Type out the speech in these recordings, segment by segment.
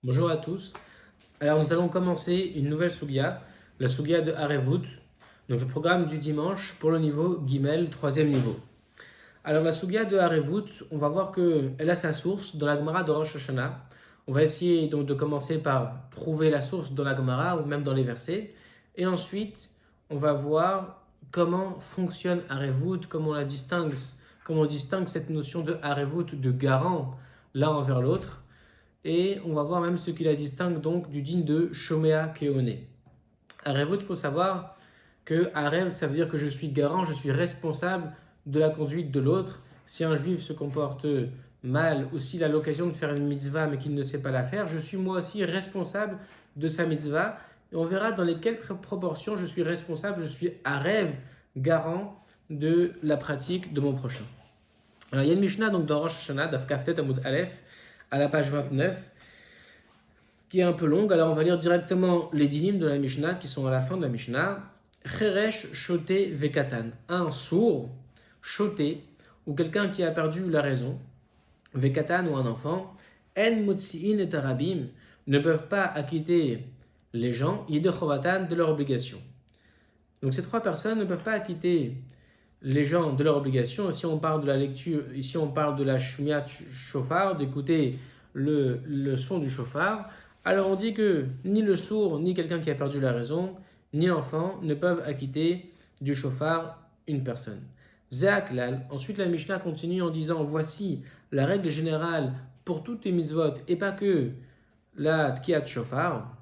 Bonjour à tous. Alors nous allons commencer une nouvelle Sugia, la Sugia de Harevut, donc le programme du dimanche pour le niveau Gimel, troisième niveau. Alors la Sugia de Harevut, on va voir qu'elle a sa source dans la Gemara de Rosh Hashanah. On va essayer donc de commencer par trouver la source dans la Gemara ou même dans les versets. Et ensuite, on va voir comment fonctionne Harevut, comment on distingue cette notion de Harevut, de garant l'un envers l'autre. Et on va voir même ce qui la distingue donc du digne de Shomea Keone. Harevut, il faut savoir que Harev, ça veut dire que je suis garant, je suis responsable de la conduite de l'autre. Si un juif se comporte mal ou s'il a l'occasion de faire une mitzvah mais qu'il ne sait pas la faire, je suis moi aussi responsable de sa mitzvah. Et on verra dans lesquelles proportions je suis responsable, je suis Harev, garant de la pratique de mon prochain. Alors il y a une Mishnah donc dans Rosh Hashanah, Daf Kaftet Amud Aleph, à la page 29, qui est un peu longue. Alors on va lire directement les dynimes de la Mishnah qui sont à la fin de la Mishnah. Cheresh shoté vekatan, un sourd, shoté, ou quelqu'un qui a perdu la raison, vekatan ou un enfant, en motziin et arabim, ne peuvent pas acquitter les gens, yedechovatan, de leur obligation. Donc ces trois personnes ne peuvent pas acquitter les gens de leur obligation. Ici on parle de la lecture, ici on parle de la shmiat shofar, d'écouter le son du shofar. Alors on dit que ni le sourd, ni quelqu'un qui a perdu la raison, ni l'enfant ne peuvent acquitter du shofar une personne. Zeaklal. Ensuite la Mishnah continue en disant voici la règle générale pour toutes les mitzvot et pas que la tkiat shofar.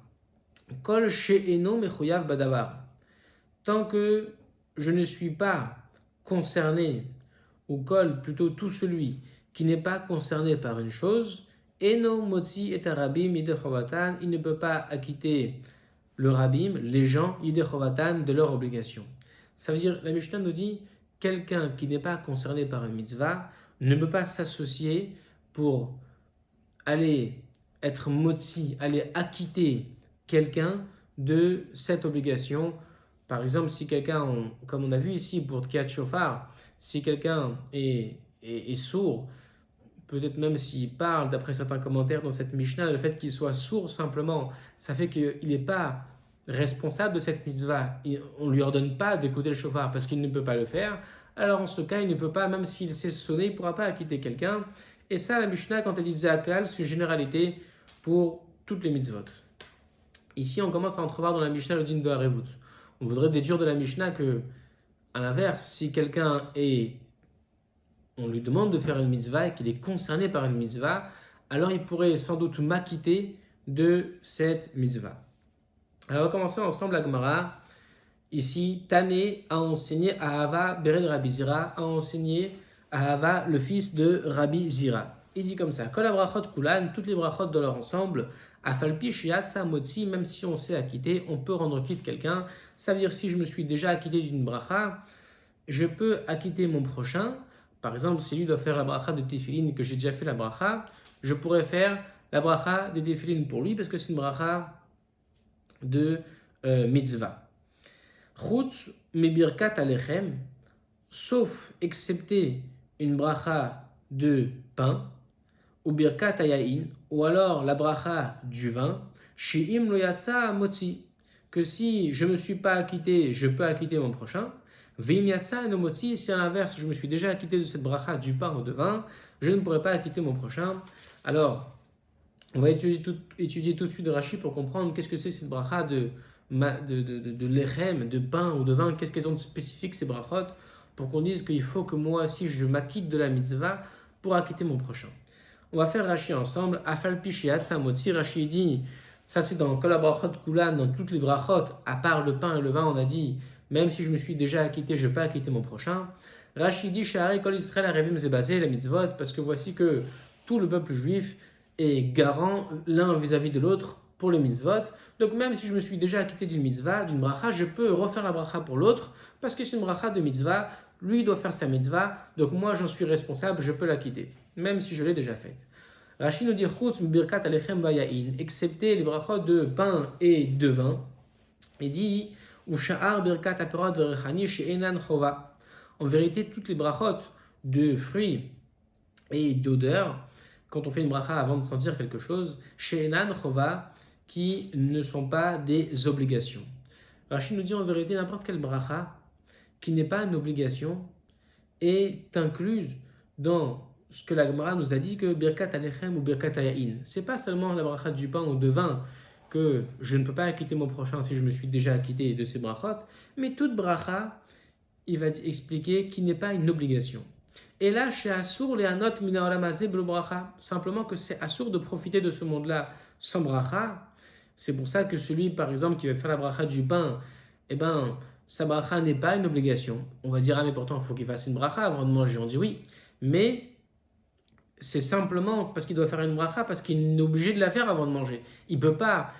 Kol she'eno mechuyav badavar. Tant que je ne suis pas concerné, ou kol plutôt tout celui qui n'est pas concerné par une chose, eno motzi et arabim idechovatan, il ne peut pas acquitter le rabim, les gens idechovatan, de leur obligation. Ça veut dire, la Mishnah nous dit, quelqu'un qui n'est pas concerné par une mitzvah ne peut pas s'associer pour aller être motzi, aller acquitter quelqu'un de cette obligation. Par exemple, si quelqu'un, comme on a vu ici pour Tkiat Shofar, si quelqu'un est sourd, peut-être même s'il parle, d'après certains commentaires dans cette Mishnah, le fait qu'il soit sourd simplement, ça fait qu'il n'est pas responsable de cette mitzvah. On ne lui ordonne pas d'écouter le shofar parce qu'il ne peut pas le faire. Alors en ce cas, il ne peut pas, même s'il sait sonner, il ne pourra pas acquitter quelqu'un. Et ça, la Mishnah, quand elle dit Zakal, c'est une généralité pour toutes les mitzvot. Ici, on commence à entrevoir dans la Mishnah le din de Harevut. On voudrait déduire de la Mishnah que, à l'inverse, si quelqu'un on lui demande de faire une mitzvah et qu'il est concerné par une mitzvah, alors il pourrait sans doute m'acquitter de cette mitzvah. Alors on va commencer ensemble la Gemara. Ici, Tané a enseigné à Ahava, Bered Rabbi Zira, a enseigné à Ahava, le fils de Rabbi Zira. Il dit comme ça, Kol brachot kulan, toutes les brachot dans leur ensemble, afalpi shiatsa motzi, même si on sait acquitter, on peut rendre quitte quelqu'un. Ça veut dire si je me suis déjà acquitté d'une bracha, je peux acquitter mon prochain. Par exemple, si lui doit faire la bracha de tefilin, que j'ai déjà fait la bracha, je pourrais faire la bracha des tefilin pour lui, parce que c'est une bracha de mitzvah. Chutz mebirkat alechem, sauf excepté une bracha de pain, ou birkat ayayin, ou alors la bracha du vin, shi'im lo yatsa motzi, que si je ne me suis pas acquitté, je peux acquitter mon prochain. Veim yatsa no motzi, si à l'inverse, je me suis déjà acquitté de cette bracha du pain ou de vin, je ne pourrai pas acquitter mon prochain. Alors, on va étudier tout de suite de Rashi pour comprendre qu'est-ce que c'est cette bracha de lechem, de pain ou de vin, qu'est-ce qu'elles ont de spécifique ces brachot, pour qu'on dise qu'il faut que moi aussi je m'acquitte de la mitzvah pour acquitter mon prochain. On va faire Rashi ensemble. Afal pishiat samotzi, Rashi dit, ça c'est dans Kol brachot kulan, dans toutes les brachot, à part le pain et le vin, on a dit, même si je me suis déjà acquitté, je peux acquitter mon prochain. Rashi dit, Sha'arei Kol Israël arevim zebazé, la mitzvot, parce que voici que tout le peuple juif est garant l'un vis-à-vis de l'autre pour les mitzvot. Donc même si je me suis déjà acquitté d'une mitzvah, d'une bracha, je peux refaire la bracha pour l'autre, parce que c'est une bracha de mitzvah, lui doit faire sa mitzvah, donc moi j'en suis responsable, je peux l'acquitter, même si je l'ai déjà faite. Rashi nous dit Chutz birkat alechem vayain, excepté les brachot de pain et de vin, et dit ou sha'ar birkat aperot verechani she'enan chova. En vérité, toutes les brachot de fruits et d'odeurs, quand on fait une bracha avant de sentir quelque chose, she'enan chova, qui ne sont pas des obligations. Rachid nous dit en vérité n'importe quelle bracha qui n'est pas une obligation est incluse dans ce que la Gemara nous a dit que Birkat Alechem ou Birkat Ayahin. C'est pas seulement la bracha du pain ou de vin que je ne peux pas acquitter mon prochain si je me suis déjà acquitté de ces brachot, mais toute bracha, il va expliquer qu'il n'est pas une obligation. Et là, chez Assour, les Anot Mina Olamazé Blo Bracha, simplement que c'est Assour de profiter de ce monde-là sans bracha. C'est pour ça que celui, par exemple, qui va faire la bracha du pain, eh ben, sa bracha n'est pas une obligation. On va dire, ah mais pourtant, il faut qu'il fasse une bracha avant de manger. On dit oui, mais c'est simplement parce qu'il doit faire une bracha, parce qu'il est obligé de la faire avant de manger. Il ne peut pas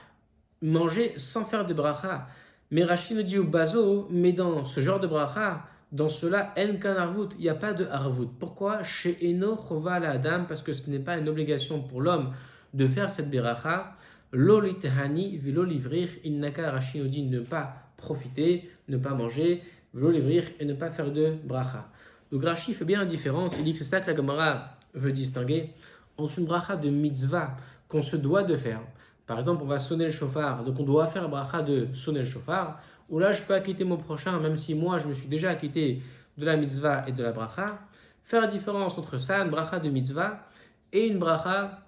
manger sans faire de bracha. Mais Rachid nous dit au bazo, mais dans ce genre de bracha, dans cela, en kan arvut, il n'y a pas de arvut. Pourquoi? Chez Eno chova la adam, parce que ce n'est pas une obligation pour l'homme de faire cette bracha. Lo litehani vilo livrir, innaka Rachid nous dit ne pas profiter, ne pas manger, vilo livrir et ne pas faire de bracha. Donc Rachid fait bien la différence, il dit que c'est ça que la Gemara veut distinguer entre une bracha de mitzvah qu'on se doit de faire. Par exemple, on va sonner le shofar, donc on doit faire la bracha de sonner le shofar, où là je peux acquitter mon prochain, même si moi je me suis déjà acquitté de la mitzvah et de la bracha. Faire la différence entre ça, une bracha de mitzvah, et une bracha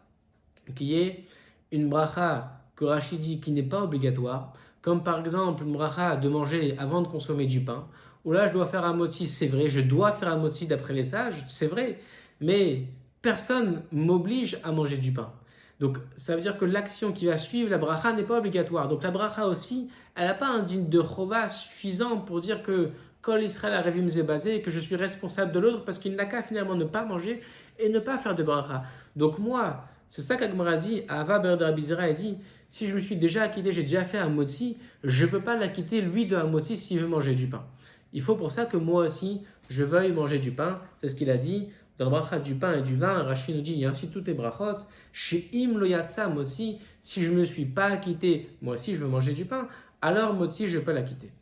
qui est une bracha que Rachid dit qui n'est pas obligatoire, comme par exemple une bracha de manger avant de consommer du pain, où là je dois faire un motzi, c'est vrai, je dois faire un motzi d'après les sages, c'est vrai, mais personne m'oblige à manger du pain. Donc ça veut dire que l'action qui va suivre la bracha n'est pas obligatoire. Donc la bracha aussi, elle n'a pas un digne de chova suffisant pour dire que Kol Israël Arevim Zebazé et que je suis responsable de l'autre parce qu'il n'a qu'à finalement ne pas manger et ne pas faire de bracha. Donc moi, c'est ça qu'Agmara dit, Ava Ber Rabizera, elle dit, si je me suis déjà acquitté, j'ai déjà fait un motzi, je ne peux pas l'acquitter lui de un motzi s'il veut manger du pain. Il faut pour ça que moi aussi, je veuille manger du pain. C'est ce qu'il a dit. Dans le bracha du pain et du vin, Rachid nous dit, il y a ainsi toutes les brachot. Chez Im lo yatsa motzi, si je ne me suis pas acquitté, moi aussi je veux manger du pain, alors motzi, je peux l'acquitter.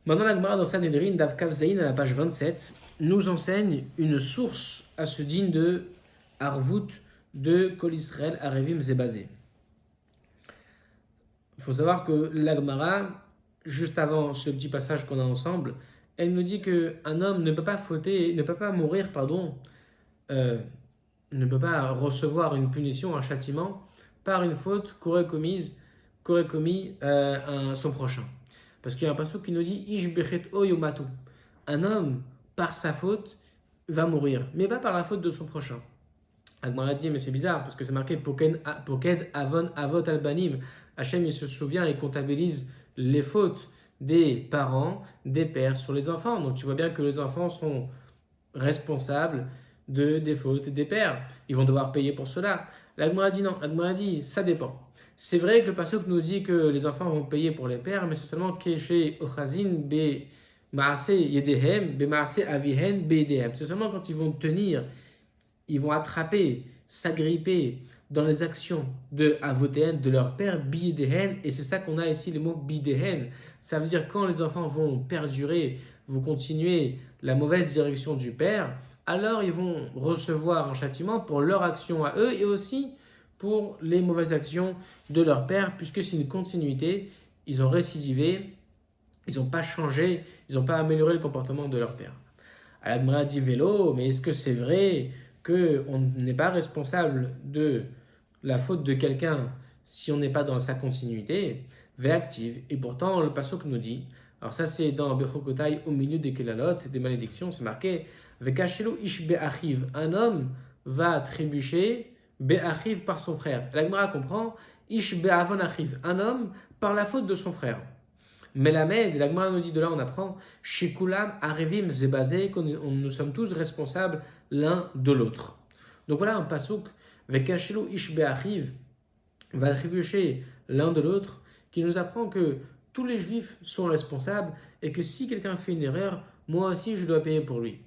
Maintenant, la Gemara dans Sanhedrin, Dav Kav Zayin, à la page 27, nous enseigne une source à ce digne de Arvut de Kol Israël Arevim Zebazé. Il faut savoir que la Gemara, juste avant ce petit passage qu'on a ensemble, elle nous dit qu'un homme ne peut pas mourir, ne peut pas recevoir une punition, un châtiment, par une faute qu'aurait commis son prochain. Parce qu'il y a un passage qui nous dit Ish bechet o yomatu. Un homme, par sa faute, va mourir, mais pas par la faute de son prochain. Agmara dit, mais c'est bizarre, parce que c'est marqué Poked avon avot albanim. Hachem, il se souvient et comptabilise les fautes des parents, des pères sur les enfants. Donc tu vois bien que les enfants sont responsables des fautes des pères. Ils vont devoir payer pour cela. L'Agmara dit non, l'Agmara dit ça dépend. C'est vrai que le pasuk nous dit que les enfants vont payer pour les pères, mais c'est seulement Keshe Ochazin be Maase Yedehem, be Maase Avihen be Yedehem. C'est seulement quand ils vont tenir, ils vont attraper, s'agripper dans les actions de Avotéhen, de leur père, Bidehen, et c'est ça qu'on a ici le mot Bidehen. Ça veut dire quand les enfants vont perdurer, vont continuer la mauvaise direction du père, alors ils vont recevoir un châtiment pour leur action à eux et aussi pour les mauvaises actions de leur père, puisque c'est une continuité, ils ont récidivé, ils n'ont pas changé, ils n'ont pas amélioré le comportement de leur père. Al-Admira dit vélo, mais est-ce que c'est vrai qu'on n'est pas responsable de la faute de quelqu'un si on n'est pas dans sa continuité, véactive. Et pourtant, le pasuk nous dit, alors ça c'est dans Bechokotai, au milieu des Kelalot, des malédictions, c'est marqué, Vekashelu ish be'achiv, un homme va trébucher be'achiv par son frère. La Gemara comprend, ish be'avon achiv, un homme par la faute de son frère. Melamed, la Gemara nous dit, de là on apprend, Shikulam arivim zebazé, que nous sommes tous responsables l'un de l'autre. Donc voilà un pasuk, Vekashelu ish be'achiv, va trébucher l'un de l'autre, qui nous apprend que tous les juifs sont responsables et que si quelqu'un fait une erreur, moi aussi je dois payer pour lui.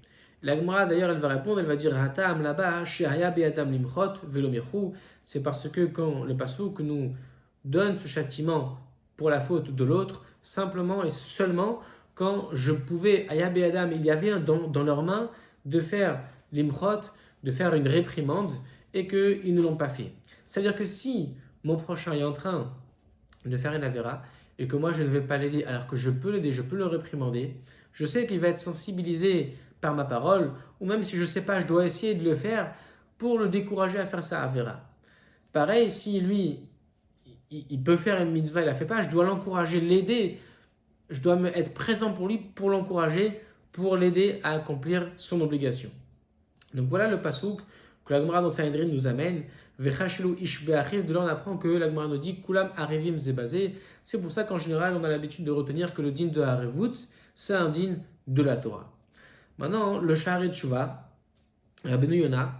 La Gemara d'ailleurs elle va répondre, elle va dire Hatam là-bas, Shehaya be'adam limchot velomirchu, c'est parce que quand le pasuk nous donne ce châtiment pour la faute de l'autre, simplement et seulement quand je pouvais, Aya be'adam, il y avait dans leurs mains de faire l'imchot, de faire une réprimande et qu'ils ne l'ont pas fait. C'est-à-dire que si mon prochain est en train de faire une avéra et que moi je ne vais pas l'aider alors que je peux l'aider, je peux le réprimander, je sais qu'il va être sensibilisé par ma parole, ou même si je ne sais pas, je dois essayer de le faire pour le décourager à faire sa avéra. Pareil, si lui, il peut faire une mitzvah, il ne la fait pas, je dois l'encourager, l'aider, je dois être présent pour lui, pour l'encourager, pour l'aider à accomplir son obligation. Donc voilà le pasouk que la Gemara dans Sanhedrin nous amène. Vechashelu ish be'achiv. De là on apprend que la Gemara nous dit Kulam arevim zebazé. C'est pour ça qu'en général on a l'habitude de retenir que le din de Harevut c'est un din de la Torah. Maintenant le Sha'arei Tshuva, Rabbeinu Yona,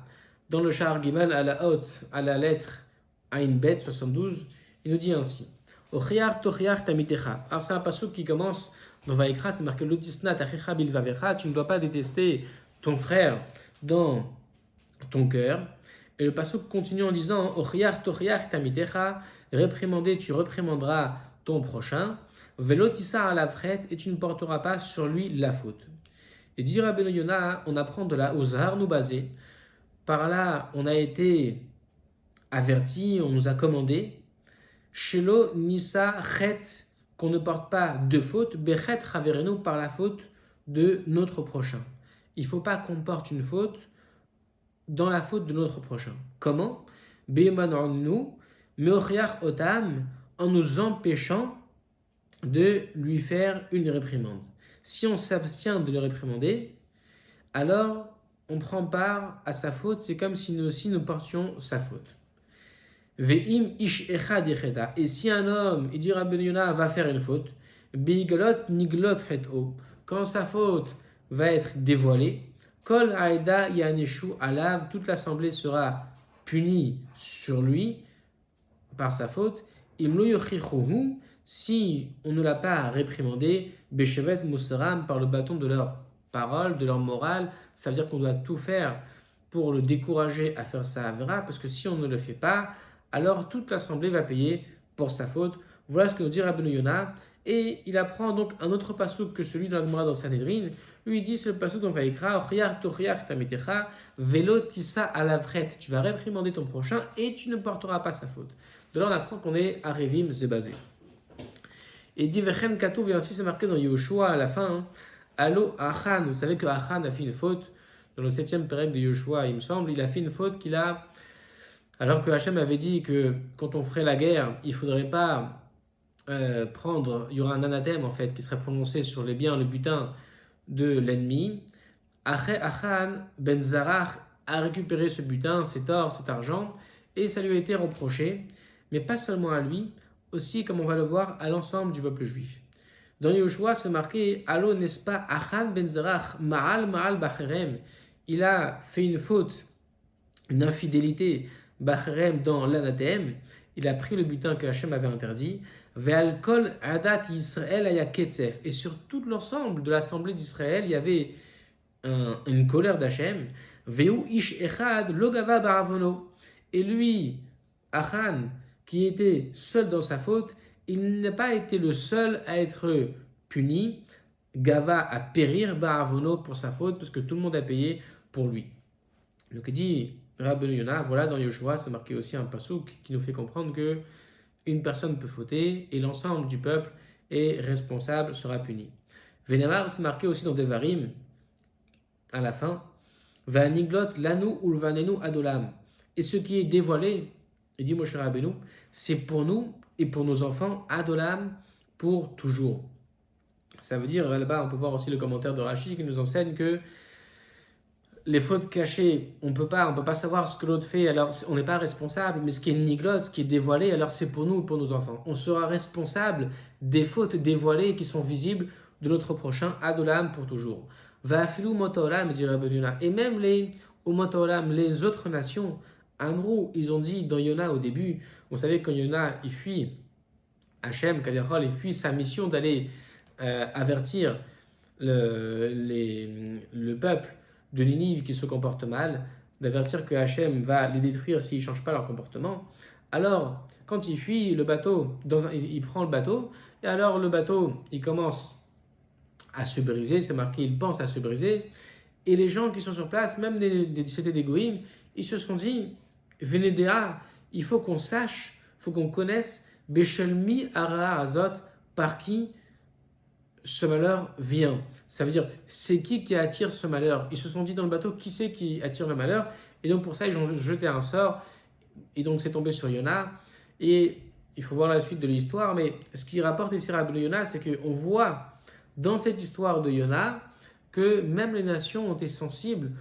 dans le Sha'ar Gimel à la haute, à la lettre Ain Bet 72, il nous dit ainsi Ochiar tochiar tamitecha. Alors c'est un pasouk qui commence dans Vaïkra, c'est marqué Lotisna tachicha bilvavecha. Tu ne dois pas détester ton frère dans ton cœur. Et le pasuk continue en disant Ochiach tochiach tamitecha, réprimander, tu réprimanderas ton prochain. Velotissa à la frette, et tu ne porteras pas sur lui la faute. Et dit Rabbeinu Yona, on apprend de là au Zahar nous baser. Par là, on a été averti, on nous a commandé Shelo nissa chet, qu'on ne porte pas de faute, bechet raverenu, par la faute de notre prochain. Il ne faut pas qu'on porte une faute dans la faute de notre prochain. Comment? Be'emanonu meochiach otam, en nous empêchant de lui faire une réprimande. Si on s'abstient de le réprimander, alors on prend part à sa faute, c'est comme si nous aussi nous portions sa faute. Ve'im ish echad yecheda, et si un homme, il dit Rabbeinu Yona, va faire une faute, beiglot niglot het'o, quand sa faute va être dévoilée, Kol Aïda Yaneshu Alav, toute l'assemblée sera punie sur lui par sa faute. Imlo Yochichuhu, si on ne l'a pas réprimandé, Beshevet Musaram, par le bâton de leur parole, de leur morale, ça veut dire qu'on doit tout faire pour le décourager à faire sa avera, parce que si on ne le fait pas, alors toute l'assemblée va payer pour sa faute. Voilà ce que nous dit Rabbeinu Yona. Et il apprend donc un autre pasouk que celui de la Gemara dans Sanhedrin. Lui, il dit, c'est le pasouk dans Vaïkra, Ochiar tochiach tamitecha, velo tissa à la vrette. Tu vas réprimander ton prochain et tu ne porteras pas sa faute. De là, on apprend qu'on est à Révim, Zébazé. Et dit, Vechen Katouv, et ainsi c'est marqué dans Yehoshua à la fin, Allo Achan, vous savez que Achan a fait une faute, dans le 7e période de Yehoshua, il me semble, il a fait une faute qu'il a, alors que Hachem avait dit que quand on ferait la guerre, il ne faudrait pas prendre, il y aura un anathème en fait qui serait prononcé sur les biens, le butin de l'ennemi. Achan ben Zarach a récupéré ce butin, cet or, cet argent, et ça lui a été reproché, mais pas seulement à lui, aussi comme on va le voir à l'ensemble du peuple juif. Dans Yehoshua, c'est marqué Allo n'est-ce pas Achan ben Zarach Ma'al Bacherem, il a fait une faute, une infidélité Bacherem dans l'anathème, il a pris le butin que Hachem avait interdit. Ve'al kol adat Yisrael aya ketzef. Et sur tout l'ensemble de l'assemblée d'Israël, il y avait une colère d'Hachem. Ve'u ish echad lo gava ba'avono. Et lui, Achan, qui était seul dans sa faute, il n'a pas été le seul à être puni. Gava à périr ba'avono pour sa faute, parce que tout le monde a payé pour lui. Donc il dit Rabbeinu Yona, voilà dans Yehoshua, c'est marqué aussi un pasouk qui nous fait comprendre que une personne peut fauter et l'ensemble du peuple est responsable, sera puni. Vénémar, c'est marqué aussi dans Devarim, à la fin, Vaniglot lanu ulvanenu adolam. Et ce qui est dévoilé, il dit Moshe Rabbeinu, c'est pour nous et pour nos enfants, adolam, pour toujours. Ça veut dire, là-bas, on peut voir aussi le commentaire de Rashi qui nous enseigne que les fautes cachées, on peut pas savoir ce que l'autre fait, alors on n'est pas responsable, mais ce qui est niglot, ce qui est dévoilé, alors c'est pour nous et pour nos enfants. On sera responsable des fautes dévoilées qui sont visibles de notre prochain, adolam pour toujours. Va'afilu motoram, dit Rabbeinu Yona. Et même les motoram, les autres nations, Amrou, ils ont dit dans Yona au début, vous savez quand Yona, il fuit Hachem, il fuit sa mission d'aller avertir le peuple de Ninive qui se comporte mal, d'avertir que Hachem va les détruire s'ils ne changent pas leur comportement. Alors, quand il fuit le bateau, il prend le bateau, et alors le bateau, il commence à se briser, c'est marqué, il pense à se briser, Et les gens qui sont sur place, même c'était des goïms, ils se sont dit, Vénédéa, il faut qu'on sache, il faut qu'on connaisse, Béchelmi Ara Azot, par qui ce malheur vient. Ça veut dire, c'est qui attire ce malheur. Ils se sont dit dans le bateau, qui c'est qui attire le malheur. Et donc pour ça, ils ont jeté un sort. Et donc c'est tombé sur Yona. Et il faut voir la suite de l'histoire. Mais ce qui rapporte ici Rabbi Yona, c'est qu'on voit dans cette histoire de Yona que même les nations ont été sensibles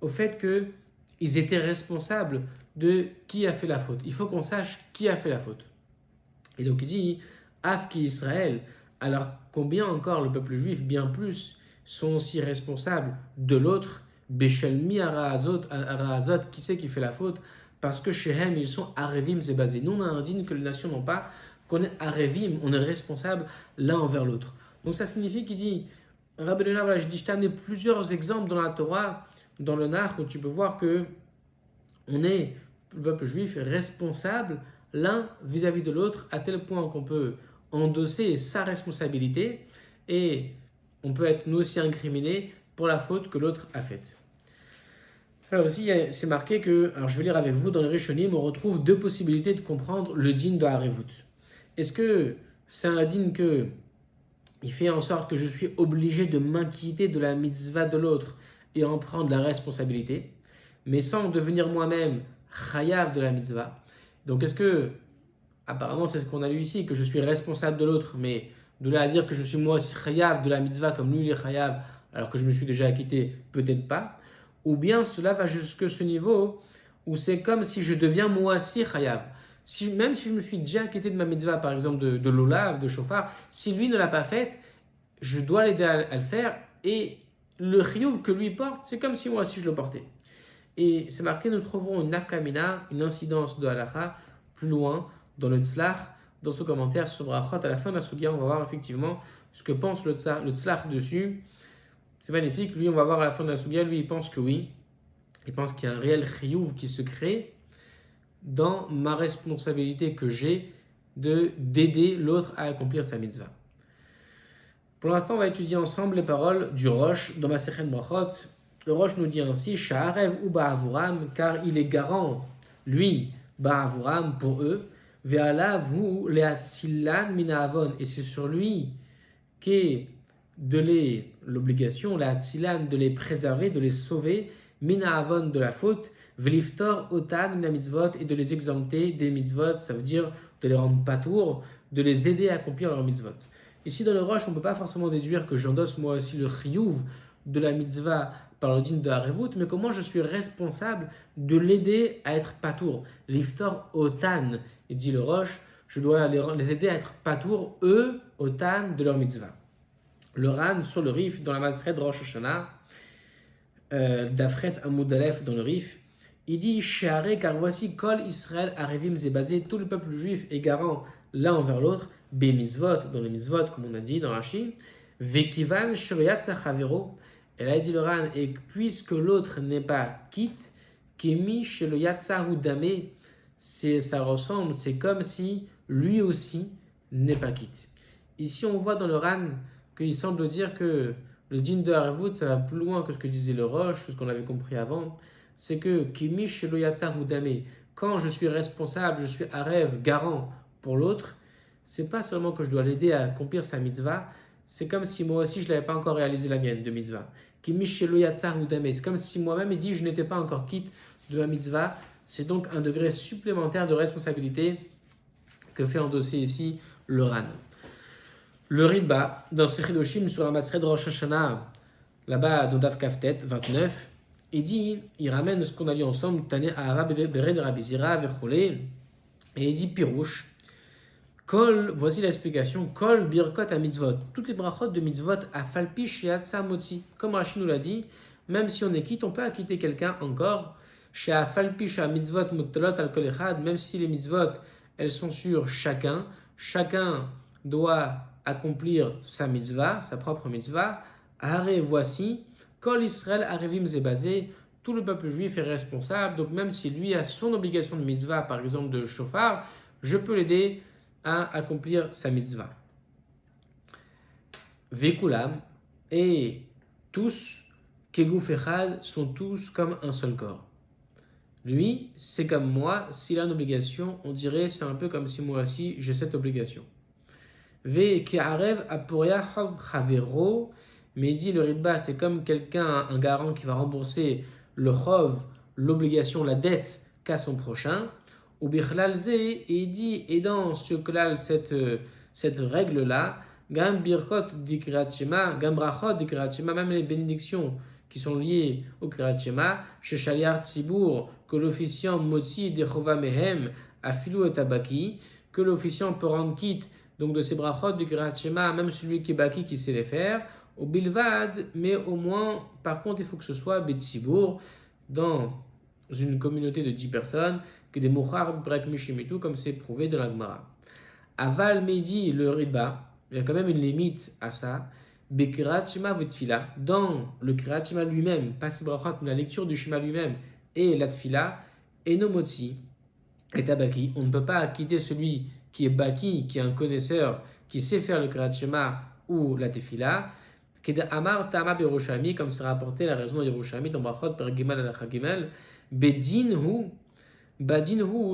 au fait qu'ils étaient responsables de qui a fait la faute. Il faut qu'on sache qui a fait la faute. Et donc il dit, Afki Israël, alors combien encore le peuple juif, bien plus, sont aussi responsables de l'autre, Béchelmi Araazot, qui c'est qui fait la faute? Parce que chez Hem, ils sont Arevim Zébazé. Nous, on a un digne que les nations n'ont pas, qu'on est Arevim, on est responsable l'un envers l'autre. Donc ça signifie qu'il dit, Rabbi Léonard, voilà, je t'ai amené plusieurs exemples dans la Torah, dans le Nach, où tu peux voir que on est, le peuple juif, responsable l'un vis-à-vis de l'autre, à tel point qu'on peut endosser sa responsabilité et on peut être nous aussi incriminés pour la faute que l'autre a faite. Alors aussi, c'est marqué que, alors je vais lire avec vous, dans le Rishonim, on retrouve deux possibilités de comprendre le din de Harevut. Est-ce que c'est un din que il fait en sorte que je suis obligé de m'inquiéter de la mitzvah de l'autre et en prendre la responsabilité, mais sans devenir moi-même chayav de la mitzvah? Donc est-ce que, apparemment c'est ce qu'on a lu ici, que je suis responsable de l'autre, mais de là à dire que je suis moi aussi chayav de la mitzvah comme lui il est chayav, alors que je me suis déjà acquitté, peut-être pas, ou bien cela va jusque ce niveau où c'est comme si je deviens moi aussi chayav. Même si je me suis déjà acquitté de ma mitzvah, par exemple de l'olav, de shofar, si lui ne l'a pas faite, je dois l'aider à le faire, et le chiyuv que lui porte, c'est comme si moi aussi je le portais. Et c'est marqué, nous trouvons une nafkamina, une incidence de halacha, plus loin, dans le tzlach, dans ce commentaire sur Brachot. À la fin de la Sugia, on va voir effectivement ce que pense le tzlach dessus. C'est magnifique. Lui, on va voir à la fin de la Sugia, lui, il pense que oui. Il pense qu'il y a un réel chiyuv qui se crée dans ma responsabilité que j'ai d'aider l'autre à accomplir sa mitzvah. Pour l'instant, on va étudier ensemble les paroles du Rosh dans ma Masechet Brachot. Le Rosh nous dit ainsi, Sha'arev ou Ba'avuram, car il est garant, lui, Ba'avuram, pour eux, Ve'ala vous le'atzilan mina'avon, et c'est sur lui qu'est l'obligation, le'atzilan, de les préserver, de les sauver, mina'avon, de la faute, V'liftor otan mina mitzvot, et de les exempter des mitzvot, ça veut dire de les rendre patour, de les aider à accomplir leurs mitzvot. Ici dans le Rosh, on ne peut pas forcément déduire que j'endosse moi aussi le chiyuv de la mitzvah par le din de Harevut, mais comment je suis responsable de l'aider à être patour. Liftor otan, et dit le Rosh, je dois les aider à être patour, eux, otan, de leur mitzvah. Le Ran sur le Rif, dans la Masechet Rosh Hashanah, d'Afret Amoud Aleph dans le Rif, il dit Sheare, car voici Kol Israël Arevim Zebazé, tout le peuple juif est garant l'un envers l'autre, Be mitzvot, dans les mitzvot, comme on a dit dans Rashi, Vekivan Shuriyat Sachavero. Et là, il dit le Ran, et puisque l'autre n'est pas quitte, Kemi Sheloyat Sahudame, ça ressemble, c'est comme si lui aussi n'est pas quitte. Ici, on voit dans le Ran qu'il semble dire que le din de Harevut, ça va plus loin que ce que disait le Rosh, ce qu'on avait compris avant. C'est que Kemi Sheloyat Sahudame, quand je suis responsable, je suis Arev, garant pour l'autre, c'est pas seulement que je dois l'aider à accomplir sa mitzvah, c'est comme si moi aussi je n'avais pas encore réalisé la mienne de mitzvah. C'est comme si moi-même il dit je n'étais pas encore quitte de ma mitzvah. C'est donc un degré supplémentaire de responsabilité que fait endosser ici le Ran. Le Riba, dans ce Chidoshim sur la Masechet de Rosh Hashanah, là-bas dans Daf Kaftet 29, il ramène ce qu'on a lu ensemble, Tane Ahara Bered Rabbi Zira Vechole, et il dit Pirouche. Kol, voici l'explication. Kol birkot à mitzvot. Toutes les brachot de mitzvot à falpi shiatsa motzi. Comme Rashi nous l'a dit, même si on est quitte, on peut acquitter quelqu'un encore. Shea falpi shea mitzvot mutalot al kol echad. Même si les mitzvot, elles sont sur chacun. Chacun doit accomplir sa mitzvah, sa propre mitzvah. Hare, voici. Kol Israël arevim zebazé. Tout le peuple juif est responsable. Donc même si lui a son obligation de mitzvah, par exemple de shofar, je peux l'aider à accomplir sa mitzvah. Vekulam, et tous, Kegouf Echad sont tous comme un seul corps. Lui, c'est comme moi, s'il a une obligation, on dirait c'est un peu comme si moi aussi j'ai cette obligation. Ve Ke'arev Apuria Chov Chavero, mais il dit le Ritba, c'est comme quelqu'un, un garant qui va rembourser le Chov, l'obligation, la dette qu'a son prochain. Ou Bichlal Ze, et il dit, et dans ce klal, cette règle-là, Gam Birkot Dikrat Shema, Gam Brachot Dikrat Shema, même les bénédictions qui sont liées au Kirat Shema, chez Shaliar Tzibour, que l'officiant Motsi Dechova Mehem, Afilou et Tabaki, que l'officiant peut rendre quitte donc de ces brachot du Kirat Shema, même celui qui est baki qui sait les faire, au bilvad, mais au moins, par contre, il faut que ce soit Betsibour, dans une communauté de 10 personnes, que des mouchar brek mishimitu, comme c'est prouvé dans la Gemara. Aval Medi, le Ritba, il y a quand même une limite à ça. Bekirat Shema Vetfila, dans le Kirat Shema lui-même, pas ces brachot, mais la lecture du Shema lui-même, et la Tfila, et Nomotsi, et Tabaki, on ne peut pas acquitter celui qui est baki, qui est un connaisseur, qui sait faire le Kirat Shema ou la Tefila, qui est Amar Tama Beroshami, comme c'est rapporté la raison de Yerushami dans Brachot per Gimel Alacha Gimel, Bedin hu,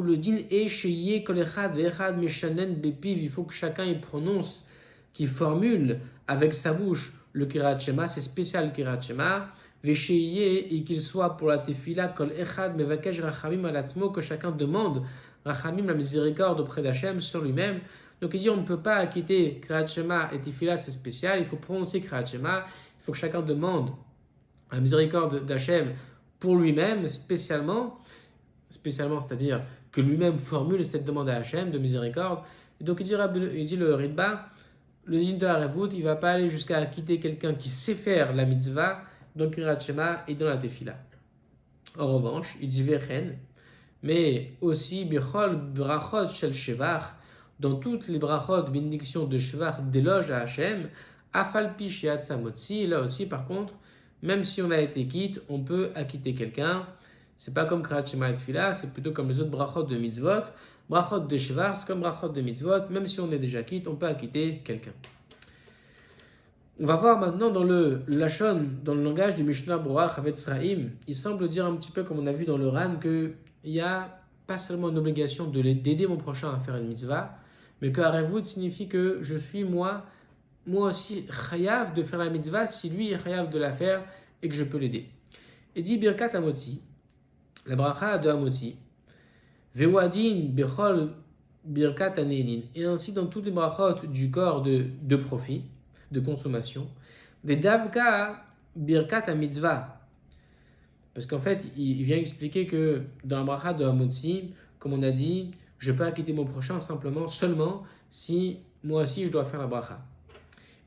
le din est sheye kol echad ve'echad meshanen bepiv, il faut que chacun y prononce, qui formule avec sa bouche le Kirat Shema, c'est spécial Kirat Shema, ve'sheye, et qu'il soit pour la Tefila kol echad mevakesh rachamim alatzmo, que chacun demande Rachamim, la miséricorde auprès d'Hachem sur lui-même. Donc il dit on ne peut pas acquitter Kirat Shema et Tefila, c'est spécial, il faut prononcer Kirat Shema, il faut que chacun demande la miséricorde d'Hachem pour lui-même, spécialement, c'est-à-dire que lui-même formule cette demande à Hachem de miséricorde. Et donc il dit le Ritba, le din de Harevut, il ne va pas aller jusqu'à acquitter quelqu'un qui sait faire la mitzvah dans Kirat Shema et dans la Tefila. En revanche, il dit Vechen, mais aussi Bichol Brachot Shel Shevach, dans toutes les brachot, bénédictions de Shevach, d'éloge à Hachem, Afalpi Shiat Samotsi, là aussi par contre, même si on a été quitte, on peut acquitter quelqu'un. C'est pas comme Kirat Shema et Tefila, c'est plutôt comme les autres brachot de mitzvot. Brachot de Shevach, c'est comme brachot de mitzvot, même si on est déjà quitte, on peut acquitter quelqu'un. On va voir maintenant dans le Lachon, dans le langage du Mishnah Berurah Chavetz Chaim, il semble dire un petit peu comme on a vu dans le Ran que il n'y a pas seulement une obligation d'aider mon prochain à faire une mitzvah, mais que Harevut signifie que je suis moi aussi chayav de faire la mitzvah si lui est chayav de la faire et que je peux l'aider. Et dit Birkat Amotzi, la bracha de Amotzi, Vewadin Bechol Birkat Anenin, et ainsi dans toutes les brachot du corps de profit, de consommation, des Davka Birkat Mitzvah. Parce qu'en fait, il vient expliquer que dans la bracha de Hamotzi, comme on a dit, je peux acquitter mon prochain seulement si moi aussi je dois faire la bracha.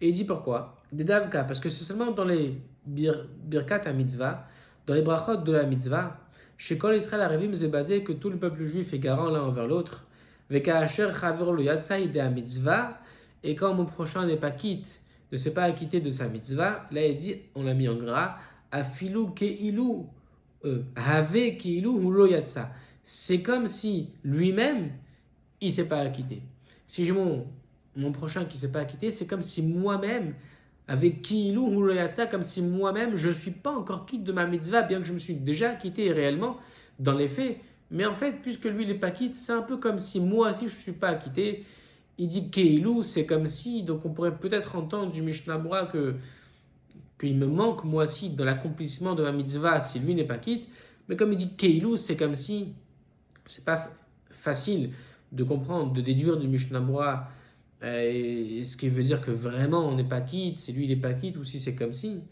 Et il dit pourquoi? Des davka, parce que c'est seulement dans les birkat à mitzvah, dans les brachot de la mitzvah, chez Kol Israël Arevim, c'est basé que tout le peuple juif est garant l'un envers l'autre. Veka asher chaver lo yatzai de la mitzvah, et quand mon prochain n'est pas quitte, ne s'est pas acquitté de sa mitzvah, là il dit, on l'a mis en gras, afilu keilu. C'est comme si lui-même il ne s'est pas acquitté. Si j'ai mon prochain qui ne s'est pas acquitté, c'est comme si moi-même, avec kiilu huloyata, comme si moi-même je ne suis pas encore quitte de ma mitzvah, bien que je me suis déjà acquitté réellement dans les faits. Mais en fait, puisque lui il n'est pas quitte, c'est un peu comme si moi aussi je ne suis pas acquitté. Il dit keilu, c'est comme si, donc on pourrait peut-être entendre du Mishnah Berurah qu'il me manque moi aussi dans l'accomplissement de ma mitzvah si lui n'est pas quitte, mais comme il dit Keilou, c'est comme si, c'est pas facile de comprendre, de déduire du Mishnah Berurah ce qui veut dire que vraiment on n'est pas quitte, si lui il n'est pas quitte ou si c'est comme si.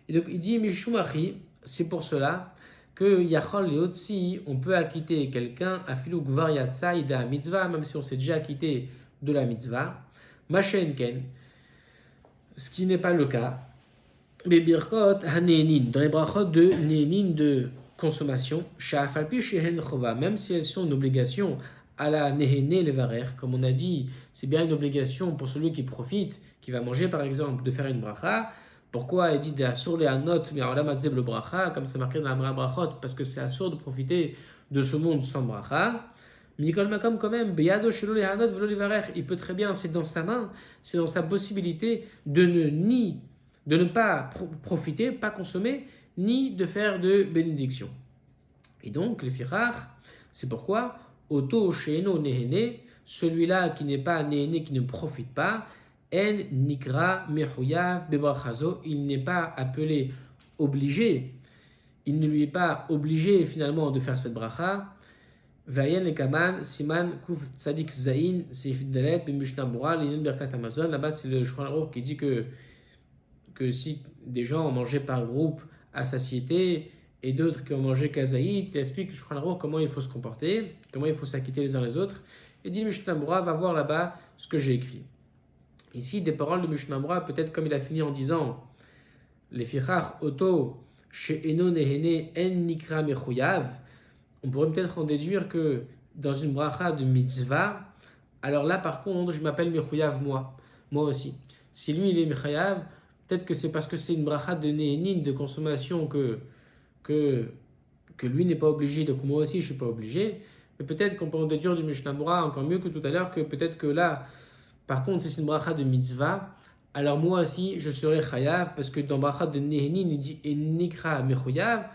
Et donc il dit Mishumachi, c'est pour cela que Yachol Leotsi, on peut acquitter quelqu'un à Filou Gvar Yatsa Ida mitzvah, même si on s'est déjà acquitté de la mitzvah, Machenken, ce qui n'est pas le cas. Mais birkot hanenin, dans les brachot de nenin de consommation, sha'afalpi shehen chova, même si elles sont une obligation à la nehene levarer, comme on a dit, c'est bien une obligation pour celui qui profite, qui va manger par exemple, de faire une bracha. Pourquoi il dit de assour les anot, mais en lamazeb le bracha, comme c'est marqué dans la brachot, parce que c'est assour de profiter de ce monde sans bracha. Mikol makom quand même, beyado shelo les anot velo levarer, il peut très bien, c'est dans sa main, c'est dans sa possibilité de ne pas profiter, pas consommer, ni de faire de bénédiction. Et donc, les firach, c'est pourquoi, Oto Sheeno Nehene, celui-là qui n'est pas Nehene, qui ne profite pas, En Nikra Mechuyav Bebrachazo, il n'est pas appelé obligé, il ne lui est pas obligé finalement de faire cette bracha. Vayen le Kaman, Siman Kuf Tzadik Zain, Seif Dalet, Bimishna Bura, Linen Berkat Amazon. Là-bas, c'est le Shulchan Aruch qui dit que si des gens ont mangé par groupe à satiété et d'autres qui ont mangé kazaït, il explique Shulchan Aruch comment il faut se comporter, comment il faut s'acquitter les uns les autres. Et dit Mishnah Bura, va voir là-bas ce que j'ai écrit. Ici, des paroles de Mishnah Bura, peut-être comme il a fini en disant les fichach oto she'eno nehene en nikra mechuyav. On pourrait peut-être en déduire que dans une bracha de mitzvah, alors là par contre, je m'appelle mechuyav moi aussi. Si lui il est mechuyav, peut-être que c'est parce que c'est une bracha de nehenin, de consommation que lui n'est pas obligé, donc moi aussi je ne suis pas obligé. Mais peut-être qu'on peut en déduire du Mishnah Bura encore mieux que tout à l'heure, que peut-être que là, par contre, si c'est une bracha de mitzvah, alors moi aussi je serai chayav, parce que dans bracha de nehenin, il dit nikra mechuyav,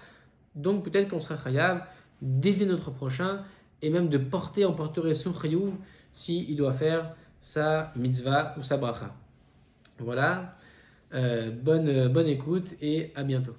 donc peut-être qu'on sera chayav d'aider notre prochain et même de porter, on porterait son chayuv s'il doit faire sa mitzvah ou sa bracha. Voilà, bonne écoute et à bientôt.